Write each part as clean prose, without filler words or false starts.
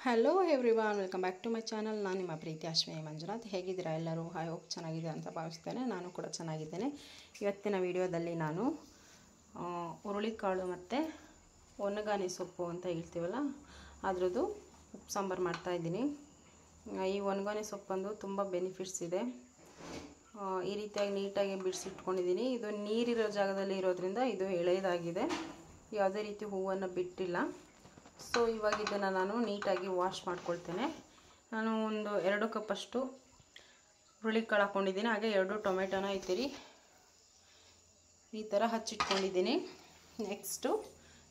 Hello everyone, welcome back to my channel. ನಾನು ನಿಮ್ಮ ಪ್ರೀತಿ ಅಶ್ವಿನಿ ಮಂಜುನಾಥ್. ಹೇಗಿದ್ದೀರಾ ಎಲ್ಲರೂ? ಐ ಹೋಪ್ ಚೆನ್ನಾಗಿದೆ ಅಂತ ಭಾವಿಸ್ತೇನೆ. ನಾನು ಕೂಡ ಚೆನ್ನಾಗಿದ್ದೇನೆ. ಇವತ್ತಿನ ವಿಡಿಯೋದಲ್ಲಿ ನಾನು ಹುರುಳಿಕಾಳು ಮತ್ತು ಒಣಗಾನಿ ಸೊಪ್ಪು ಅಂತ ಹೇಳ್ತೀವಲ್ಲ, ಅದರದ್ದು ಉಪ್ಪು ಸಾಂಬಾರು ಮಾಡ್ತಾಯಿದ್ದೀನಿ. ಈ ಒಣಗಾನಿ ಸೊಪ್ಪಂದು ತುಂಬ ಬೆನಿಫಿಟ್ಸ್ ಇದೆ. ಈ ರೀತಿಯಾಗಿ ನೀಟಾಗಿ ಬಿಡಿಸಿಟ್ಕೊಂಡಿದ್ದೀನಿ. ಇದು ನೀರಿರೋ ಜಾಗದಲ್ಲಿ ಇರೋದ್ರಿಂದ ಇದು ಎಳೆಯದಾಗಿದೆ, ಯಾವುದೇ ರೀತಿ ಹೂವನ್ನು ಬಿಟ್ಟಿಲ್ಲ. ಸೊ ಇವಾಗ ಇದನ್ನು ನಾನು ನೀಟಾಗಿ ವಾಶ್ ಮಾಡ್ಕೊಳ್ತೇನೆ. ನಾನು ಒಂದು 2 ಕಪ್ಪಷ್ಟು ಹುರುಳಿಕಾಳು ಹಾಕ್ಕೊಂಡಿದ್ದೀನಿ. ಹಾಗೆ 2 ಟೊಮೆಟೊನ ಈ ಥರ ಹಚ್ಚಿಟ್ಕೊಂಡಿದ್ದೀನಿ. ನೆಕ್ಸ್ಟು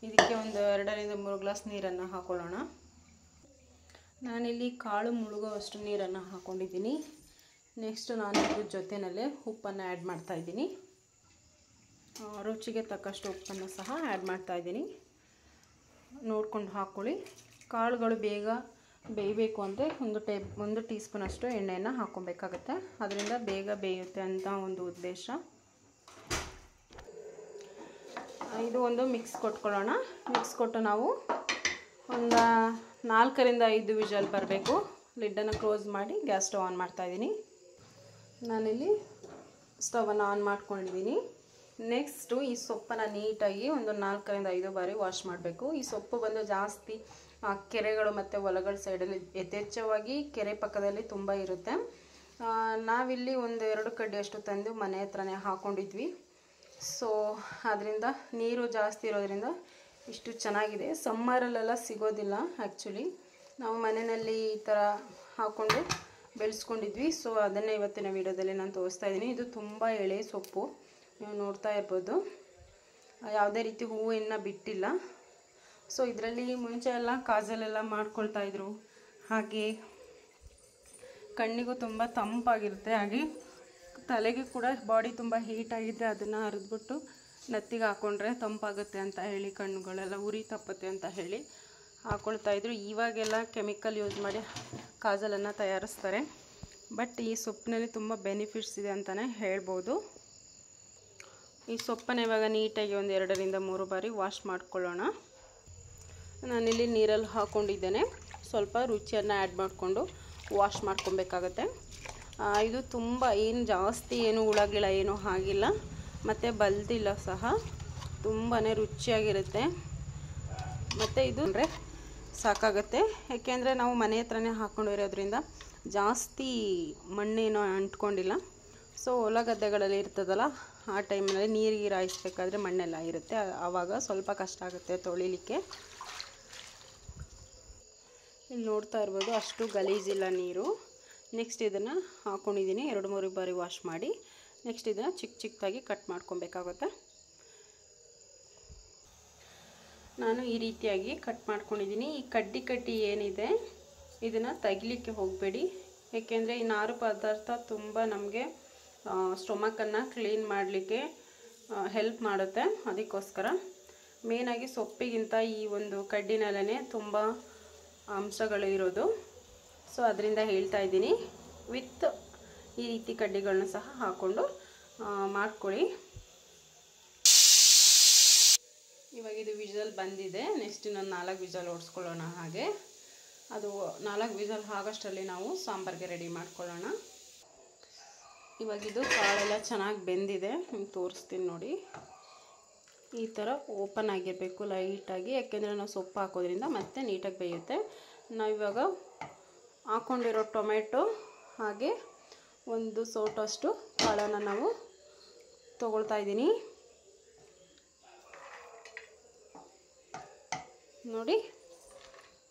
ಇದಕ್ಕೆ ಒಂದು 2ರಿಂದ 3 ಗ್ಲಾಸ್ ನೀರನ್ನು ಹಾಕ್ಕೊಳ್ಳೋಣ. ನಾನಿಲ್ಲಿ ಕಾಳು ಮುಳುಗೋವಷ್ಟು ನೀರನ್ನು ಹಾಕ್ಕೊಂಡಿದ್ದೀನಿ. ನೆಕ್ಸ್ಟ್ ನಾನು ಇದ್ರ ಜೊತೆಯಲ್ಲೇ ಉಪ್ಪನ್ನು ಆ್ಯಡ್ ಮಾಡ್ತಾಯಿದ್ದೀನಿ. ರುಚಿಗೆ ತಕ್ಕಷ್ಟು ಉಪ್ಪನ್ನು ಸಹ ಆ್ಯಡ್ ಮಾಡ್ತಾಯಿದ್ದೀನಿ. ನೋಡ್ಕೊಂಡು ಹಾಕ್ಕೊಳ್ಳಿ. ಕಾಳುಗಳು ಬೇಗ ಬೇಯಬೇಕು ಅಂದರೆ ಒಂದು ಟೀ ಸ್ಪೂನಷ್ಟು ಎಣ್ಣೆಯನ್ನು ಹಾಕ್ಕೊಬೇಕಾಗತ್ತೆ. ಅದರಿಂದ ಬೇಗ ಬೇಯುತ್ತೆ ಅಂತ ಒಂದು ಉದ್ದೇಶ. ಇದು ಒಂದು ಮಿಕ್ಸ್ ಕೊಟ್ಕೊಳ್ಳೋಣ. ಮಿಕ್ಸ್ ಕೊಟ್ಟು ನಾವು ಒಂದು 4ರಿಂದ 5 ವಿಷಲ್ ಬರಬೇಕು. ಲಿಡ್ಡನ್ನು ಕ್ಲೋಸ್ ಮಾಡಿ ಗ್ಯಾಸ್ ಸ್ಟವ್ ಆನ್ ಮಾಡ್ತಾಯಿದ್ದೀನಿ. ನಾನಿಲ್ಲಿ ಸ್ಟವನ್ನು ಆನ್ ಮಾಡ್ಕೊಂಡಿದ್ದೀನಿ. ನೆಕ್ಸ್ಟು ಈ ಸೊಪ್ಪನ್ನು ನೀಟಾಗಿ ಒಂದು 4ರಿಂದ 5 ಬಾರಿ ವಾಶ್ ಮಾಡಬೇಕು. ಈ ಸೊಪ್ಪು ಬಂದು ಜಾಸ್ತಿ ಕೆರೆಗಳು ಮತ್ತು ಹೊಲಗಳ ಸೈಡಲ್ಲಿ ಯಥೇಚ್ಛವಾಗಿ ಕೆರೆ ಪಕ್ಕದಲ್ಲಿ ತುಂಬ ಇರುತ್ತೆ. ನಾವಿಲ್ಲಿ ಒಂದು 2 ಕಡ್ಡಿಯಷ್ಟು ತಂದು ಮನೆ ಹತ್ರನೇ ಹಾಕ್ಕೊಂಡಿದ್ವಿ. ಸೊ ಅದರಿಂದ ನೀರು ಜಾಸ್ತಿ ಇರೋದ್ರಿಂದ ಇಷ್ಟು ಚೆನ್ನಾಗಿದೆ. ಸಮ್ಮರಲ್ಲೆಲ್ಲ ಸಿಗೋದಿಲ್ಲ. ಆ್ಯಕ್ಚುಲಿ ನಾವು ಮನೆಯಲ್ಲಿ ಈ ಥರ ಹಾಕ್ಕೊಂಡು ಬೆಳೆಸ್ಕೊಂಡಿದ್ವಿ. ಸೊ ಅದನ್ನೇ ಇವತ್ತಿನ ವಿಡಿಯೋದಲ್ಲಿ ನಾನು ತೋರಿಸ್ತಾ ಇದ್ದೀನಿ. ಇದು ತುಂಬ ಎಳೆ ಸೊಪ್ಪು, ನೀವು ನೋಡ್ತಾ ಇರ್ಬೋದು. ಯಾವುದೇ ರೀತಿ ಹೂವನ್ನು ಬಿಟ್ಟಿಲ್ಲ. ಸೊ ಇದರಲ್ಲಿ ಮುಂಚೆ ಎಲ್ಲ ಕಾಜಲೆಲ್ಲ ಮಾಡ್ಕೊಳ್ತಾಯಿದ್ರು. ಹಾಗೆ ಕಣ್ಣಿಗೂ ತುಂಬ ತಂಪಾಗಿರುತ್ತೆ. ಹಾಗೆ ತಲೆಗೆ ಕೂಡ ಬಾಡಿ ತುಂಬ ಹೀಟಾಗಿದ್ದರೆ ಅದನ್ನು ಹರಿದ್ಬಿಟ್ಟು ನೆತ್ತಿಗೆ ಹಾಕ್ಕೊಂಡ್ರೆ ತಂಪಾಗುತ್ತೆ ಅಂತ ಹೇಳಿ, ಕಣ್ಣುಗಳೆಲ್ಲ ಉರಿ ತಪ್ಪುತ್ತೆ ಅಂತ ಹೇಳಿ ಹಾಕ್ಕೊಳ್ತಾಯಿದ್ರು. ಇವಾಗೆಲ್ಲ ಕೆಮಿಕಲ್ ಯೂಸ್ ಮಾಡಿ ಕಾಜಲನ್ನು ತಯಾರಿಸ್ತಾರೆ. ಬಟ್ ಈ ಸೊಪ್ಪಿನಲ್ಲಿ ತುಂಬ ಬೆನಿಫಿಟ್ಸ್ ಇದೆ ಅಂತಲೇ ಹೇಳ್ಬೋದು. ಈ ಸೊಪ್ಪನ್ನು ಇವಾಗ ನೀಟಾಗಿ ಒಂದು 2ರಿಂದ 3 ಬಾರಿ ವಾಶ್ ಮಾಡ್ಕೊಳ್ಳೋಣ. ನಾನಿಲ್ಲಿ ನೀರಲ್ಲಿ ಹಾಕ್ಕೊಂಡಿದ್ದೇನೆ. ಸ್ವಲ್ಪ ರುಚಿಯನ್ನು ಆ್ಯಡ್ ಮಾಡಿಕೊಂಡು ವಾಶ್ ಮಾಡ್ಕೊಬೇಕಾಗತ್ತೆ. ಇದು ತುಂಬ ಜಾಸ್ತಿ ಹುಳಗಿಳ ಏನೂ ಆಗಿಲ್ಲ ಮತ್ತು ಬಲ್ದಿಲ್ಲ ಸಹ. ತುಂಬಾ ರುಚಿಯಾಗಿರುತ್ತೆ. ಮತ್ತು ಇದು ಅಂದರೆ ಸಾಕಾಗುತ್ತೆ. ಯಾಕೆಂದರೆ ನಾವು ಮನೆ ಹತ್ರನೇ ಹಾಕ್ಕೊಂಡಿರೋದ್ರಿಂದ ಜಾಸ್ತಿ ಮಣ್ಣೇನೋ ಅಂಟ್ಕೊಂಡಿಲ್ಲ. ಸೊ ಹೊಲ ಗದ್ದೆಗಳಲ್ಲಿ ಇರ್ತದಲ್ಲ, ಆ ಟೈಮ್ನಲ್ಲಿ ನೀರಿಗೆ ಹಾಯಿಸ್ಬೇಕಾದ್ರೆ ಮಣ್ಣೆಲ್ಲ ಇರುತ್ತೆ. ಆವಾಗ ಸ್ವಲ್ಪ ಕಷ್ಟ ಆಗುತ್ತೆ ತೊಳಿಲಿಕ್ಕೆ. ಇಲ್ಲಿ ನೋಡ್ತಾ ಇರ್ಬೋದು, ಅಷ್ಟು ಗಲೀಜಿಲ್ಲ ನೀರು. ನೆಕ್ಸ್ಟ್ ಇದನ್ನು ಹಾಕ್ಕೊಂಡಿದ್ದೀನಿ. 2-3 ಬಾರಿ ವಾಶ್ ಮಾಡಿ ನೆಕ್ಸ್ಟ್ ಇದನ್ನು ಚಿಕ್ಕದಾಗಿ ಕಟ್ ಮಾಡ್ಕೊಬೇಕಾಗುತ್ತೆ. ನಾನು ಈ ರೀತಿಯಾಗಿ ಕಟ್ ಮಾಡ್ಕೊಂಡಿದ್ದೀನಿ. ಈ ಕಡ್ಡಿ ಏನಿದೆ ಇದನ್ನು ತೆಗಿಲಿಕ್ಕೆ ಹೋಗಬೇಡಿ. ಏಕೆಂದರೆ ಈ ನಾರು ಪದಾರ್ಥ ತುಂಬ ನಮಗೆ ಸ್ಟೊಮಕನ್ನು ಕ್ಲೀನ್ ಮಾಡಲಿಕ್ಕೆ ಹೆಲ್ಪ್ ಮಾಡುತ್ತೆ. ಅದಕ್ಕೋಸ್ಕರ ಮೇನಾಗಿ ಸೊಪ್ಪಿಗಿಂತ ಈ ಒಂದು ಕಡ್ಡಿನಲ್ಲೇ ತುಂಬ ಅಂಶಗಳು ಇರೋದು. ಸೊ ಅದರಿಂದ ಹೇಳ್ತಾ ಇದ್ದೀನಿ. ವಿತ್ ಈ ರೀತಿ ಕಡ್ಡಿಗಳನ್ನ ಸಹ ಹಾಕ್ಕೊಂಡು ಮಾಡ್ಕೊಳ್ಳಿ. ಇವಾಗ ಇದು ವಿಜಲ್ ಬಂದಿದೆ. ನೆಕ್ಸ್ಟ್ ಇನ್ನೊಂದು 4 ವಿಜಲ್ ಓಡಿಸ್ಕೊಳ್ಳೋಣ. ಹಾಗೆ ಅದು 4 ವಿಜಲ್ ಆಗೋಷ್ಟರಲ್ಲಿ ನಾವು ಸಾಂಬಾರಿಗೆ ರೆಡಿ ಮಾಡ್ಕೊಳ್ಳೋಣ. ಇವಾಗಿದು ಕಾಳೆಲ್ಲ ಚೆನ್ನಾಗಿ ಬೆಂದಿದೆ. ನಿಮ್ಗೆ ತೋರಿಸ್ತೀನಿ ನೋಡಿ. ಈ ಥರ ಓಪನ್ ಆಗಿರಬೇಕು ಲೈಟಾಗಿ. ಯಾಕೆಂದರೆ ನಾವು ಸೊಪ್ಪು ಹಾಕೋದ್ರಿಂದ ಮತ್ತೆ ನೀಟಾಗಿ ಬೇಯುತ್ತೆ. ನಾವಿವಾಗ ಹಾಕ್ಕೊಂಡಿರೋ ಟೊಮೆಟೊ ಹಾಗೆ ಒಂದು ಸೌಟಷ್ಟು ಕಾಳನ್ನು ನಾವು ತೊಗೊಳ್ತಾ ಇದ್ದೀನಿ. ನೋಡಿ,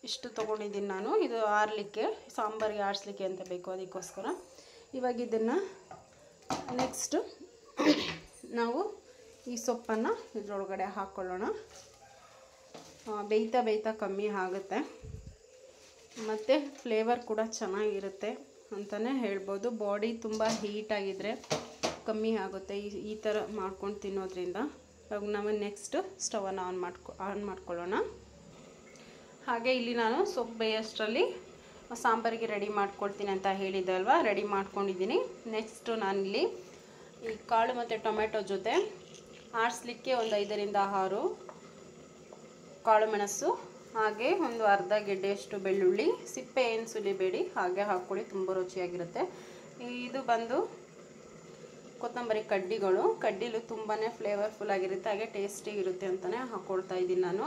ಇಷ್ಟು ತೊಗೊಂಡಿದ್ದೀನಿ ನಾನು. ಇದು ಆರಲಿಕ್ಕೆ, ಸಾಂಬಾರಿಗೆ ಆಡಿಸ್ಲಿಕ್ಕೆ ಅಂತ ಬೇಕು, ಅದಕ್ಕೋಸ್ಕರ. ಇವಾಗ ಇದನ್ನು ನೆಕ್ಸ್ಟು ನಾವು ಈ ಸೊಪ್ಪನ್ನು ಇದರೊಳಗಡೆ ಹಾಕ್ಕೊಳ್ಳೋಣ. ಬೇಯ್ತಾ ಕಮ್ಮಿ ಆಗುತ್ತೆ ಮತ್ತು ಫ್ಲೇವರ್ ಕೂಡ ಚೆನ್ನಾಗಿರುತ್ತೆ ಅಂತಲೇ ಹೇಳ್ಬೋದು. ಬಾಡಿ ತುಂಬ ಹೀಟಾಗಿದ್ದರೆ ಕಮ್ಮಿ ಆಗುತ್ತೆ ಈ ಥರ ಮಾಡ್ಕೊಂಡು ತಿನ್ನೋದ್ರಿಂದ. ಇವಾಗ ನಾವು ನೆಕ್ಸ್ಟ್ ಸ್ಟವನ್ನು ಆನ್ ಮಾಡ್ಕೊಳ್ಳೋಣ. ಹಾಗೆ ಇಲ್ಲಿ ನಾನು ಸೊಪ್ಪು ಬೇಯೋಷ್ಟರಲ್ಲಿ ಸಾಂಬಾರಿಗೆ ರೆಡಿ ಮಾಡ್ಕೊಳ್ತೀನಿ ಅಂತ ಹೇಳಿದ್ದೆ ಅಲ್ವಾ, ರೆಡಿ ಮಾಡ್ಕೊಂಡಿದ್ದೀನಿ. ನೆಕ್ಸ್ಟು ನಾನಿಲ್ಲಿ ಈ ಕಾಳು ಮತ್ತು ಟೊಮೆಟೊ ಜೊತೆ ಆರಿಸ್ಲಿಕ್ಕೆ ಒಂದು 5ರಿಂದ 6 ಕಾಳು ಮೆಣಸು ಹಾಗೆ ಒಂದು ಅರ್ಧ ಗೆಡ್ಡೆಯಷ್ಟು ಬೆಳ್ಳುಳ್ಳಿ, ಸಿಪ್ಪೆ ಏನು ಸುಲಿಬೇಡಿ, ಹಾಗೆ ಹಾಕ್ಕೊಳ್ಳಿ, ತುಂಬ ರುಚಿಯಾಗಿರುತ್ತೆ. ಇದು ಬಂದು ಕೊತ್ತಂಬರಿ ಕಡ್ಡಿಲು ತುಂಬಾ ಫ್ಲೇವರ್ಫುಲ್ ಆಗಿರುತ್ತೆ, ಹಾಗೆ ಟೇಸ್ಟಿಗಿರುತ್ತೆ ಅಂತಲೇ ಹಾಕ್ಕೊಳ್ತಾ ಇದ್ದೀನಿ ನಾನು.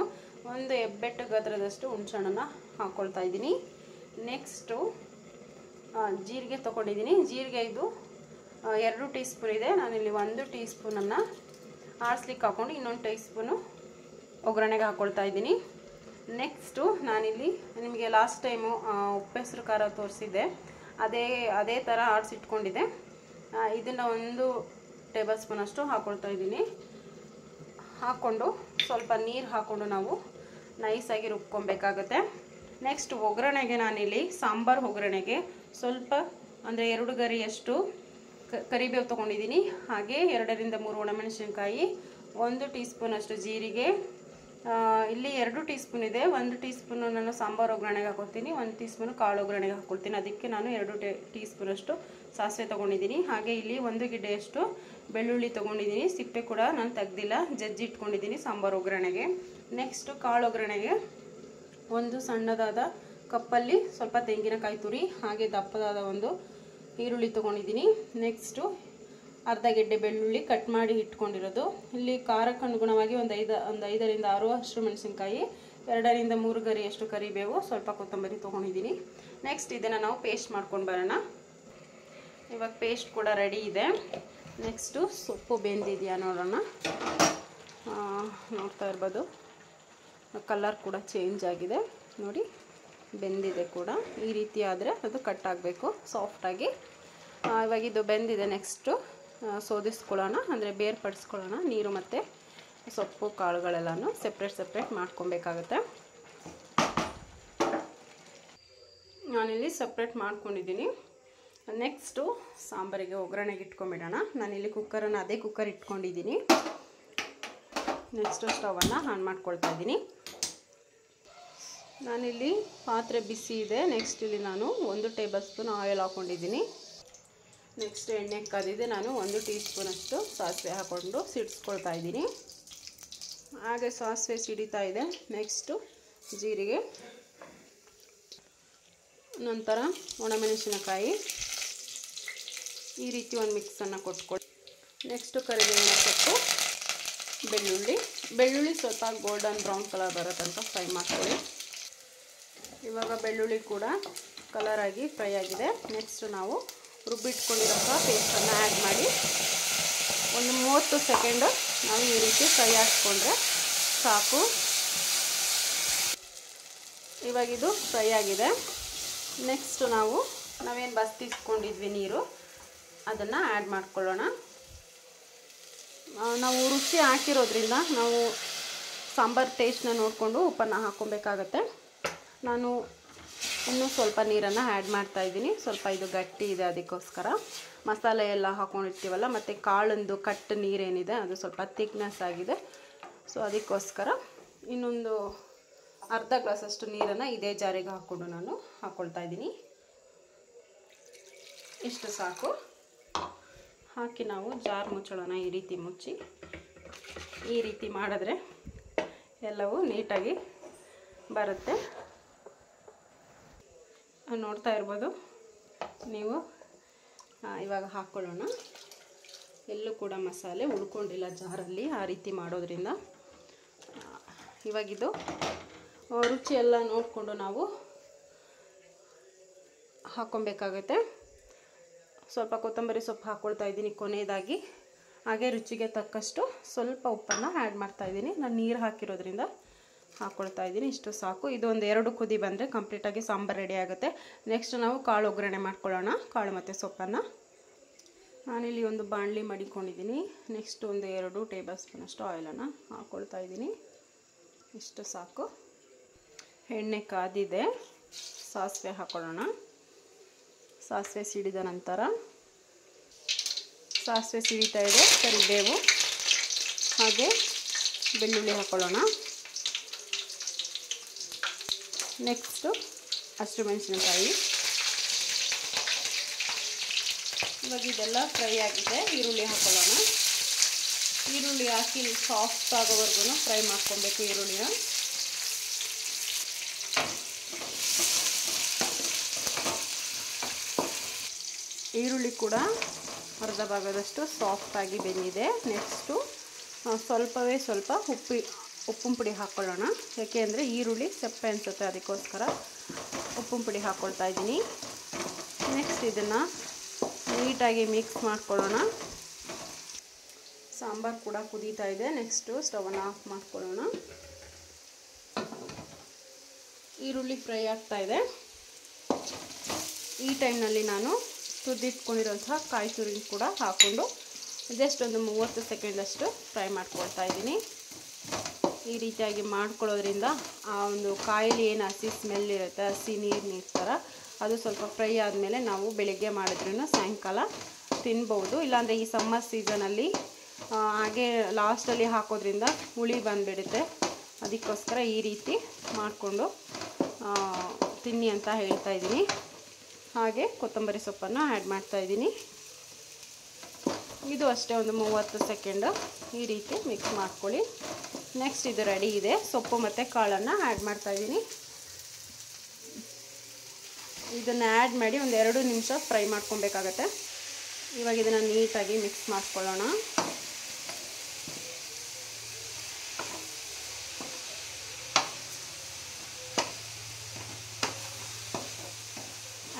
ಒಂದು ಹೆಬ್ಬೆಟ್ಟು ಗಾತ್ರದಷ್ಟು ಹುಣಸೆಹಣ್ಣನ್ನು ಹಾಕ್ಕೊಳ್ತಾ ಇದ್ದೀನಿ. ನೆಕ್ಸ್ಟು ಜೀರಿಗೆ ತೊಗೊಂಡಿದ್ದೀನಿ. ಜೀರಿಗೆ ಇದು 2 ಟೀ ಸ್ಪೂನ್ ಇದೆ. ನಾನಿಲ್ಲಿ 1 ಟೀ ಸ್ಪೂನನ್ನು ಆರಿಸ್ಲಿಕ್ಕೆ ಹಾಕ್ಕೊಂಡು ಇನ್ನೊಂದು ಟೀ ಸ್ಪೂನು ಒಗ್ಗರಣೆಗೆ ಹಾಕ್ಕೊಳ್ತಾ ಇದ್ದೀನಿ. ನೆಕ್ಸ್ಟು ನಾನಿಲ್ಲಿ ನಿಮಗೆ ಲಾಸ್ಟ್ ಟೈಮು ಉಪ್ಪೆಸರು ಖಾರ ತೋರಿಸಿದ್ದೆ, ಅದೇ ಥರ ಆರಿಸಿಟ್ಕೊಂಡಿದ್ದೆ. ಇದನ್ನು 1 ಟೇಬಲ್ ಸ್ಪೂನಷ್ಟು ಹಾಕ್ಕೊಳ್ತಾ ಇದ್ದೀನಿ. ಹಾಕ್ಕೊಂಡು ಸ್ವಲ್ಪ ನೀರು ಹಾಕ್ಕೊಂಡು ನಾವು ನೈಸಾಗಿ ರುಬ್ಕೊಬೇಕಾಗುತ್ತೆ. ನೆಕ್ಸ್ಟ್ ಒಗ್ಗರಣೆಗೆ ನಾನಿಲ್ಲಿ ಸಾಂಬಾರು ಒಗ್ಗರಣೆಗೆ ಸ್ವಲ್ಪ ಅಂದರೆ 2 ಗರಿಯಷ್ಟು ಕರಿಬೇವು ತೊಗೊಂಡಿದ್ದೀನಿ. ಹಾಗೆ 2 ರಿಂದ 3 ಒಣಮೆಣಸಿನ್ಕಾಯಿ, 1 ಟೀ ಸ್ಪೂನಷ್ಟು ಜೀರಿಗೆ, ಇಲ್ಲಿ 2 ಟೀ ಸ್ಪೂನ್ ಇದೆ. 1 ಟೀ ಸ್ಪೂನು ನಾನು ಸಾಂಬಾರು ಒಗ್ಗರಣೆಗೆ ಹಾಕ್ಕೊಳ್ತೀನಿ, 1 ಟೀ ಸ್ಪೂನು ಕಾಳು ಒಗ್ಗರಣೆಗೆ ಹಾಕ್ಕೊಳ್ತೀನಿ. ಅದಕ್ಕೆ ನಾನು 2 ಟೀ ಸ್ಪೂನಷ್ಟು ಸಾಸಿವೆ ತೊಗೊಂಡಿದ್ದೀನಿ. ಹಾಗೆ ಇಲ್ಲಿ 1 ಗೆಡ್ಡೆಯಷ್ಟು ಬೆಳ್ಳುಳ್ಳಿ ತೊಗೊಂಡಿದ್ದೀನಿ. ಸಿಪ್ಪೆ ಕೂಡ ನಾನು ತೆಗ್ದಿಲ್ಲ, ಜಜ್ಜಿ ಇಟ್ಕೊಂಡಿದ್ದೀನಿ ಸಾಂಬಾರು ಒಗ್ಗರಣೆಗೆ. ನೆಕ್ಸ್ಟು ಕಾಳು ಒಗ್ಗರಣೆಗೆ ಒಂದು ಸಣ್ಣದಾದ ಕಪ್ಪಲ್ಲಿ ಸ್ವಲ್ಪ ತೆಂಗಿನಕಾಯಿ ತುರಿ, ಹಾಗೆ ದಪ್ಪದಾದ ಒಂದು ಈರುಳ್ಳಿ ತೊಗೊಂಡಿದ್ದೀನಿ. ನೆಕ್ಸ್ಟು ಅರ್ಧ ಗೆಡ್ಡೆ ಬೆಳ್ಳುಳ್ಳಿ ಕಟ್ ಮಾಡಿ ಇಟ್ಕೊಂಡಿರೋದು. ಇಲ್ಲಿ ಖಾರಕ್ಕೆ ಅನುಗುಣವಾಗಿ ಒಂದು 5 ರಿಂದ 6 ಹಸಿರು ಮೆಣಸಿನ್ಕಾಯಿ, 2 ರಿಂದ 3 ಗರಿಯಷ್ಟು ಕರಿಬೇವು, ಸ್ವಲ್ಪ ಕೊತ್ತಂಬರಿ ತೊಗೊಂಡಿದ್ದೀನಿ. ನೆಕ್ಸ್ಟ್ ಇದನ್ನು ನಾವು ಪೇಸ್ಟ್ ಮಾಡ್ಕೊಂಡು ಬರೋಣ. ಇವಾಗ ಪೇಸ್ಟ್ ಕೂಡ ರೆಡಿ ಇದೆ. ನೆಕ್ಸ್ಟು ಸೊಪ್ಪು ಬೆಂದಿದೆಯಾ ನೋಡೋಣ. ನೋಡ್ತಾ ಇರ್ಬೋದು, ಕಲರ್ ಕೂಡ ಚೇಂಜ್ ಆಗಿದೆ ನೋಡಿ, ಬೆಂದಿದೆ ಕೂಡ. ಈ ರೀತಿ ಆದರೆ ಅದು ಕಟ್ ಆಗಬೇಕು ಸಾಫ್ಟಾಗಿ. ಇವಾಗ ಇದು ಬೆಂದಿದೆ. ನೆಕ್ಸ್ಟು ಸೋದಿಸ್ಕೊಳ್ಳೋಣ, ಅಂದರೆ ಬೇರ್ಪಡಿಸ್ಕೊಳ್ಳೋಣ. ನೀರು ಮತ್ತು ಸೊಪ್ಪು ಕಾಳುಗಳೆಲ್ಲನೂ ಸೆಪ್ರೇಟ್ ಮಾಡ್ಕೊಬೇಕಾಗತ್ತೆ. ನಾನಿಲ್ಲಿ ಸಪ್ರೇಟ್ ಮಾಡ್ಕೊಂಡಿದ್ದೀನಿ. ನೆಕ್ಸ್ಟು ಸಾಂಬಾರಿಗೆ ಒಗ್ಗರಣೆಗೆ ಇಟ್ಕೊಂಬಿಡೋಣ. ನಾನಿಲ್ಲಿ ಕುಕ್ಕರನ್ನು ಅದೇ ಕುಕ್ಕರ್ ಇಟ್ಕೊಂಡಿದ್ದೀನಿ. ನೆಕ್ಸ್ಟು ಸ್ಟವನ್ನು ಆನ್ ಮಾಡ್ಕೊಳ್ತಾ ಇದ್ದೀನಿ. ನಾನಿಲ್ಲಿ ಪಾತ್ರೆ ಬಿಸಿ ಇದೆ. ನೆಕ್ಸ್ಟ್ ಇಲ್ಲಿ ನಾನು 1 ಟೇಬಲ್ ಸ್ಪೂನ್ ಆಯಿಲ್ ಹಾಕ್ಕೊಂಡಿದ್ದೀನಿ. ನೆಕ್ಸ್ಟ್ ಎಣ್ಣೆ ಕಾದಿದೆ. ನಾನು 1 ಟೀ ಸ್ಪೂನಷ್ಟು ಸಾಸಿವೆ ಹಾಕ್ಕೊಂಡು ಸಿಡಿಸ್ಕೊಳ್ತಾ ಇದ್ದೀನಿ. ಹಾಗೆ ಸಾಸಿವೆ ಸಿಡಿತಾ ಇದೆ. ನೆಕ್ಸ್ಟು ಜೀರಿಗೆ, ನಂತರ ಒಣಮೆಣಸಿನಕಾಯಿ, ಈ ರೀತಿ ಒಂದು ಮಿಕ್ಸನ್ನು ಕೊಟ್ಕೊಳ್ಳಿ. ನೆಕ್ಸ್ಟು ಕರಿಬೇವಿನ ಸೊಪ್ಪು, ಬೆಳ್ಳುಳ್ಳಿ ಸ್ವಲ್ಪ ಗೋಲ್ಡನ್ ಬ್ರೌನ್ ಕಲರ್ ಬರೋ ತನಕ ಫ್ರೈ ಮಾಡ್ಕೊಳ್ಳಿ. ಇವಾಗ ಬೆಳ್ಳುಳ್ಳಿ ಕೂಡ ಕಲರಾಗಿ ಫ್ರೈ ಆಗಿದೆ. ನೆಕ್ಸ್ಟು ನಾವು ರುಬ್ಬಿಟ್ಕೊಂಡಿರೋಂಥ ಪೇಸ್ಟನ್ನು ಆ್ಯಡ್ ಮಾಡಿ ಒಂದು 30 ಸೆಕೆಂಡು ನಾವು ಈ ರೀತಿ ಫ್ರೈ ಹಾಕ್ಕೊಂಡ್ರೆ ಸಾಕು. ಇವಾಗಿದು ಫ್ರೈ ಆಗಿದೆ. ನೆಕ್ಸ್ಟು ನಾವೇನು ಬಸ್ತಿಸ್ಕೊಂಡಿದ್ವಿ ನೀರು, ಅದನ್ನು ಆ್ಯಡ್ ಮಾಡ್ಕೊಳ್ಳೋಣ. ನಾವು ರುಚಿ ಹಾಕಿರೋದ್ರಿಂದ ನಾವು ಸಾಂಬಾರು ಟೇಸ್ಟ್ನ ನೋಡಿಕೊಂಡು ಉಪ್ಪನ್ನು ಹಾಕ್ಕೊಬೇಕಾಗತ್ತೆ. ನಾನು ಇನ್ನೂ ಸ್ವಲ್ಪ ನೀರನ್ನು ಆ್ಯಡ್ ಮಾಡ್ತಾಯಿದ್ದೀನಿ. ಸ್ವಲ್ಪ ಇದು ಗಟ್ಟಿ ಇದೆ, ಅದಕ್ಕೋಸ್ಕರ ಮಸಾಲೆ ಎಲ್ಲ ಹಾಕ್ಕೊಂಡಿರ್ತೀವಲ್ಲ, ಮತ್ತು ಕಾಳೊಂದು ಕಟ್ಟು ನೀರೇನಿದೆ ಅದು ಸ್ವಲ್ಪ ಥಿಕ್ನೆಸ್ ಆಗಿದೆ. ಸೊ ಅದಕ್ಕೋಸ್ಕರ ಇನ್ನೊಂದು ಅರ್ಧ ಗ್ಲಾಸಷ್ಟು ನೀರನ್ನು ಇದೇ ಜಾರಿಗೆ ಹಾಕ್ಕೊಂಡು ನಾನು ಹಾಕ್ಕೊಳ್ತಾ ಇದ್ದೀನಿ. ಇಷ್ಟು ಸಾಕು. ಹಾಕಿ ನಾವು ಜಾರ್ ಮುಚ್ಚೋಣ. ಈ ರೀತಿ ಮುಚ್ಚಿ ಈ ರೀತಿ ಮಾಡಿದ್ರೆ ಎಲ್ಲವೂ ನೀಟಾಗಿ ಬರುತ್ತೆ. ನೋಡ್ತಾ ಇರ್ಬೋದು ನೀವು. ಇವಾಗ ಹಾಕ್ಕೊಳ್ಳೋಣ. ಎಲ್ಲೂ ಕೂಡ ಮಸಾಲೆ ಉಳ್ಕೊಂಡಿಲ್ಲ ಜಾರಲ್ಲಿ, ಆ ರೀತಿ ಮಾಡೋದ್ರಿಂದ. ಇವಾಗಿದು ರುಚಿ ಎಲ್ಲ ನೋಡಿಕೊಂಡು ನಾವು ಹಾಕ್ಕೊಬೇಕಾಗುತ್ತೆ. ಸ್ವಲ್ಪ ಕೊತ್ತಂಬರಿ ಸೊಪ್ಪು ಹಾಕ್ಕೊಳ್ತಾ ಇದ್ದೀನಿ ಕೊನೆಯದಾಗಿ. ಹಾಗೆ ರುಚಿಗೆ ತಕ್ಕಷ್ಟು ಸ್ವಲ್ಪ ಉಪ್ಪನ್ನು ಆ್ಯಡ್ ಮಾಡ್ತಾಯಿದ್ದೀನಿ. ನಾನು ನೀರು ಹಾಕಿರೋದ್ರಿಂದ ಹಾಕ್ಕೊಳ್ತಾ ಇದ್ದೀನಿ. ಇಷ್ಟು ಸಾಕು. ಇದು ಒಂದು 2 ಕುದಿ ಬಂದರೆ ಕಂಪ್ಲೀಟಾಗಿ ಸಾಂಬಾರು ರೆಡಿ ಆಗುತ್ತೆ. ನೆಕ್ಸ್ಟ್ ನಾವು ಕಾಳು ಒಗ್ಗರಣೆ ಮಾಡ್ಕೊಳ್ಳೋಣ. ಕಾಳು ಮತ್ತು ಸೊಪ್ಪನ್ನು ನಾನಿಲ್ಲಿ ಒಂದು ಬಾಣಲಿ ಮಡಿಕೊಂಡಿದ್ದೀನಿ. ನೆಕ್ಸ್ಟ್ ಒಂದು 2 ಟೇಬಲ್ ಸ್ಪೂನಷ್ಟು ಆಯಿಲನ್ನು ಹಾಕ್ಕೊಳ್ತಾ ಇದ್ದೀನಿ. ಇಷ್ಟು ಸಾಕು. ಎಣ್ಣೆ ಕಾದಿದೆ. ಸಾಸಿವೆ ಹಾಕ್ಕೊಳ್ಳೋಣ. ಸಾಸಿವೆ ಸಿಡಿದ ನಂತರ ಸಾಸಿವೆ ಸಿಡಿತಾ ಇದೆ, ಕರಿಬೇವು ಹಾಗೆ ಬೆಳ್ಳುಳ್ಳಿ ಹಾಕ್ಕೊಳ್ಳೋಣ. ನೆಕ್ಸ್ಟು ಹಸಿರು ಮೆಣಸಿನಕಾಯಿ. ಇವಾಗ ಇದೆಲ್ಲ ಫ್ರೈ ಆಗಿದೆ. ಈರುಳ್ಳಿ ಹಾಕ್ಕೊಳ್ಳೋಣ. ಈರುಳ್ಳಿ ಹಾಕಿ ಸಾಫ್ಟ್ ಆಗೋವರೆಗೂ ಫ್ರೈ ಮಾಡ್ಕೊಬೇಕು ಈರುಳ್ಳಿನ. ಈರುಳ್ಳಿ ಕೂಡ ಅರ್ಧ ಭಾಗದಷ್ಟು ಸಾಫ್ಟಾಗಿ ಬೆಂದಿದೆ. ನೆಕ್ಸ್ಟು ಸ್ವಲ್ಪವೇ ಸ್ವಲ್ಪ ಉಪ್ಪಿನ ಪುಡಿ ಹಾಕ್ಕೊಳ್ಳೋಣ. ಯಾಕೆ ಅಂದರೆ ಈರುಳ್ಳಿ ಸಪ್ಪೆ ಅನಿಸುತ್ತೆ, ಅದಕ್ಕೋಸ್ಕರ ಉಪ್ಪಿನ ಪುಡಿ ಹಾಕ್ಕೊಳ್ತಾ ಇದ್ದೀನಿ. ನೆಕ್ಸ್ಟ್ ಇದನ್ನು ನೀಟಾಗಿ ಮಿಕ್ಸ್ ಮಾಡ್ಕೊಳ್ಳೋಣ. ಸಾಂಬಾರು ಕೂಡ ಕುದೀತಾ ಇದೆ. ನೆಕ್ಸ್ಟು ಸ್ಟವನ್ನು ಆಫ್ ಮಾಡ್ಕೊಳ್ಳೋಣ. ಈರುಳ್ಳಿ ಫ್ರೈ ಆಗ್ತಾ ಇದೆ. ಈ ಟೈಮ್ನಲ್ಲಿ ನಾನು ತುರಿದಿಟ್ಕೊಂಡಿರೋಂತಹ ಕಾಯಿ ತುರಿ ಕೂಡ ಹಾಕ್ಕೊಂಡು ಜಸ್ಟ್ ಒಂದು 30 ಸೆಕೆಂಡಷ್ಟು ಫ್ರೈ ಮಾಡ್ಕೊಳ್ತಾ ಇದ್ದೀನಿ. ಈ ರೀತಿಯಾಗಿ ಮಾಡ್ಕೊಳ್ಳೋದ್ರಿಂದ ಆ ಒಂದು ಕಾಯಿಲಿ ಏನು ಹಸಿ ಸ್ಮೆಲ್ ಇರುತ್ತೆ, ಹಸಿ ನೀರು ಥರ, ಅದು ಸ್ವಲ್ಪ ಫ್ರೈ ಆದಮೇಲೆ ನಾವು ಬೆಳಗ್ಗೆ ಮಾಡಿದ್ರೂ ಸಾಯಂಕಾಲ ತಿನ್ಬೋದು. ಇಲ್ಲಾಂದರೆ ಈ ಸಮ್ಮರ್ ಸೀಸನಲ್ಲಿ ಹಾಗೆ ಲಾಸ್ಟಲ್ಲಿ ಹಾಕೋದ್ರಿಂದ ಹುಳಿ ಬಂದುಬಿಡುತ್ತೆ. ಅದಕ್ಕೋಸ್ಕರ ಈ ರೀತಿ ಮಾಡಿಕೊಂಡು ತಿನ್ನಿ ಅಂತ ಹೇಳ್ತಾ ಇದ್ದೀನಿ. ಹಾಗೆ ಕೊತ್ತಂಬರಿ ಸೊಪ್ಪನ್ನು ಆ್ಯಡ್ ಮಾಡ್ತಾಯಿದ್ದೀನಿ. ಇದು ಅಷ್ಟೇ ಒಂದು 30 ಸೆಕೆಂಡು ಈ ರೀತಿ ಮಿಕ್ಸ್ ಮಾಡ್ಕೊಳ್ಳಿ. ನೆಕ್ಸ್ಟ್ ಇದು ರೆಡಿ ಇದೆ. ಸೊಪ್ಪು ಮತ್ತು ಕಾಳನ್ನು ಆ್ಯಡ್ ಮಾಡ್ತಾಯಿದ್ದೀನಿ. ಇದನ್ನು ಆ್ಯಡ್ ಮಾಡಿ ಒಂದು 2 ನಿಮಿಷ ಫ್ರೈ ಮಾಡ್ಕೊಬೇಕಾಗತ್ತೆ. ಇವಾಗ ಇದನ್ನು ನೀಟಾಗಿ ಮಿಕ್ಸ್ ಮಾಡ್ಕೊಳ್ಳೋಣ.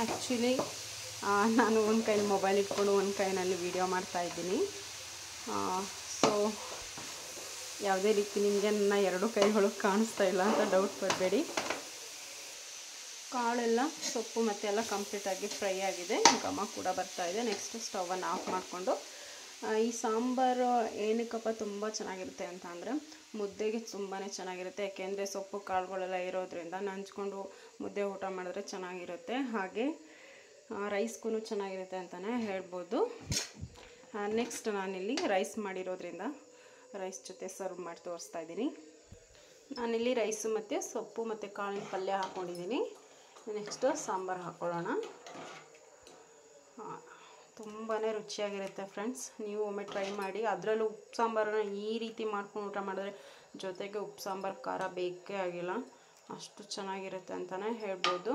ಆ್ಯಕ್ಚುಲಿ ನಾನು ಒಂದು ಕೈಲಿ ಮೊಬೈಲ್ ಇಟ್ಕೊಂಡು ಒಂದು ಕೈನಲ್ಲಿ ವೀಡಿಯೋ ಮಾಡ್ತಾಯಿದ್ದೀನಿ. ಸೊ ಯಾವುದೇ ರೀತಿ ನಿಮಗೆ ನನ್ನ 2 ಕೈಗಳು ಕಾಣಿಸ್ತಾ ಇಲ್ಲ ಅಂತ ಡೌಟ್ ಪಡಬೇಡಿ. ಕಾಳೆಲ್ಲ ಸೊಪ್ಪು ಮತ್ತು ಎಲ್ಲ ಕಂಪ್ಲೀಟಾಗಿ ಫ್ರೈ ಆಗಿದೆ. ಘಮ ಕೂಡ ಬರ್ತಾಯಿದೆ. ನೆಕ್ಸ್ಟ್ ಸ್ಟವನ್ನು ಆಫ್ ಮಾಡಿಕೊಂಡು ಈ ಸಾಂಬಾರು ಏನಕ್ಕಪ್ಪ ತುಂಬ ಚೆನ್ನಾಗಿರುತ್ತೆ ಅಂತ ಅಂದರೆ ಮುದ್ದೆಗೆ ತುಂಬಾ ಚೆನ್ನಾಗಿರುತ್ತೆ. ಯಾಕೆಂದರೆ ಸೊಪ್ಪು ಕಾಳುಗಳೆಲ್ಲ ಇರೋದ್ರಿಂದ ನಂಚ್ಕೊಂಡು ಮುದ್ದೆ ಊಟ ಮಾಡಿದ್ರೆ ಚೆನ್ನಾಗಿರುತ್ತೆ. ಹಾಗೆ ರೈಸ್ಗೂ ಚೆನ್ನಾಗಿರುತ್ತೆ ಅಂತಲೇ ಹೇಳ್ಬೋದು. ನೆಕ್ಸ್ಟ್ ನಾನಿಲ್ಲಿ ರೈಸ್ ಮಾಡಿರೋದ್ರಿಂದ ರೈಸ್ ಜೊತೆ ಸರ್ವ್ ಮಾಡಿ ತೋರಿಸ್ತಾ ಇದ್ದೀನಿ. ನಾನಿಲ್ಲಿ ರೈಸು ಮತ್ತು ಸೊಪ್ಪು ಮತ್ತು ಕಾಳಿನ ಪಲ್ಯ ಹಾಕ್ಕೊಂಡಿದ್ದೀನಿ. ನೆಕ್ಸ್ಟು ಸಾಂಬಾರು ಹಾಕ್ಕೊಳ್ಳೋಣ. ತುಂಬಾ ರುಚಿಯಾಗಿರುತ್ತೆ ಫ್ರೆಂಡ್ಸ್. ನೀವು ಒಮ್ಮೆ ಟ್ರೈ ಮಾಡಿ. ಅದರಲ್ಲೂ ಉಪ್ಪು ಸಾಂಬಾರನ್ನ ಈ ರೀತಿ ಮಾಡ್ಕೊಂಡು ಊಟ ಮಾಡಿದ್ರೆ ಜೊತೆಗೆ ಉಪ್ಪು ಸಾಂಬಾರು ಖಾರ ಬೇಕೇ ಆಗಿಲ್ಲ, ಅಷ್ಟು ಚೆನ್ನಾಗಿರುತ್ತೆ ಅಂತಲೇ ಹೇಳ್ಬೋದು.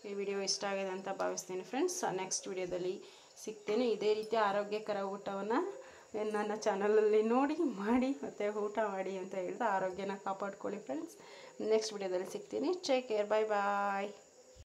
ಈ ವಿಡಿಯೋ ಇಷ್ಟ ಆಗಿದೆ ಅಂತ ಭಾವಿಸ್ತೀನಿ ಫ್ರೆಂಡ್ಸ್. ನೆಕ್ಸ್ಟ್ ವಿಡಿಯೋದಲ್ಲಿ ಸಿಗ್ತೀನಿ. ಇದೇ ರೀತಿ ಆರೋಗ್ಯಕರ ಊಟವನ್ನು ನನ್ನ ಚಾನಲಲ್ಲಿ ನೋಡಿ ಮಾಡಿ ಮತ್ತು ಊಟ ಮಾಡಿ ಅಂತ ಹೇಳ್ತಾ ಆರೋಗ್ಯನ ಕಾಪಾಡ್ಕೊಳ್ಳಿ ಫ್ರೆಂಡ್ಸ್. ನೆಕ್ಸ್ಟ್ ವಿಡಿಯೋದಲ್ಲಿ ಸಿಗ್ತೀನಿ. Take care. ಬಾಯ್ ಬಾಯ್.